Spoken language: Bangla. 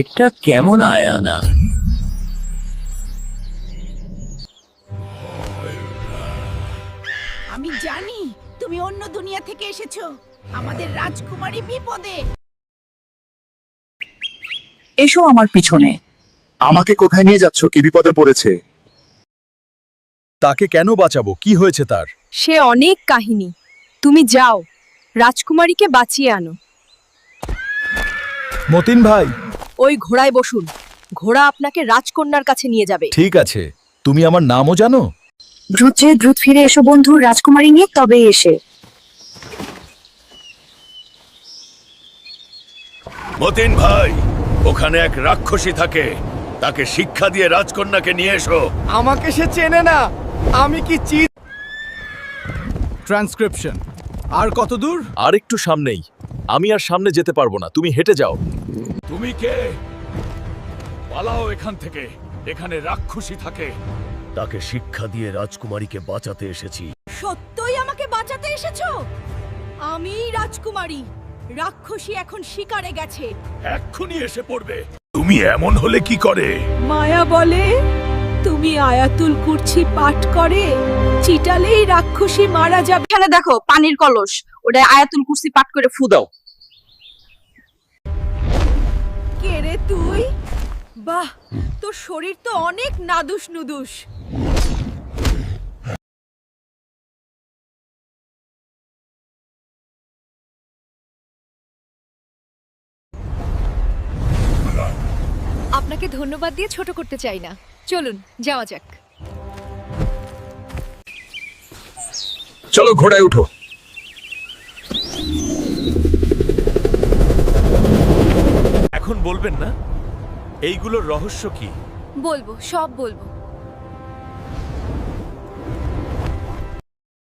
এটা কেমন আয়ানা? আমি জানি তুমি অন্য দুনিয়া থেকে এসেছো। আমাদের রাজকুমারী বিপদে। এসো আমার পিছনে। আমাকে কোথায় নিয়ে যাচ্ছ? কি বিপদে পড়েছে? তাকে কেন বাঁচাবো? কি হয়েছে তার? সে অনেক কাহিনী। তুমি যাও, রাজকুমারীকে বাঁচিয়ে আনো। মতিন ভাই। ওই ঘোড়ায় বসুন, ঘোড়া আপনাকে রাজকন্যার কাছে নিয়ে যাবে। ঠিক আছে, তুমি আমার নামও জানো? দ্রুত ফিরে এসো বন্ধু, রাজকুমারী নিয়ে তবে এসে। মতিন ভাই, ওখানে এক রাক্ষসী থাকে, তাকে শিক্ষা দিয়ে রাজকন্যাকে নিয়ে এসো। আমাকে সে চেনে না। আমি কি ট্রান্সক্রিপশন আর কত দূর? আর একটু সামনেই। আমি আর সামনে যেতে পারবো না, তুমি হেঁটে যাও। তুমি কে? পালাও এখান থেকে, এখানে রাক্ষসী থাকে। তাকে শিক্ষা দিয়ে রাজকুমারীকে বাঁচাতে এসেছি। সত্যই আমাকে বাঁচাতে এসেছো? আমি রাজকুমারী, রাক্ষসী এখন শিকারে গেছে। এক্ষুনি এসে পড়বে। তুমি এমন হলে কি করে? মায়া বলে তুমি আয়াতুল কুরসি পাঠ করে চিটালেই রাক্ষসী মারা যাবে। এখানে দেখো পানির কলস, ওটা আয়াতুল কুরসি পাঠ করে ফু দাও। কে রে তুই? বাহ, তোর শরীর তো অনেক নাদুস নুদুস। আপনাকে ধন্যবাদ দিয়ে ছোট করতে চাই না, চলুন যাওয়া যাক। চলো ঘোড়ায় উঠো। এখন বলবেন না এইগুলোর রহস্য কি? বলবো, সব বলবো।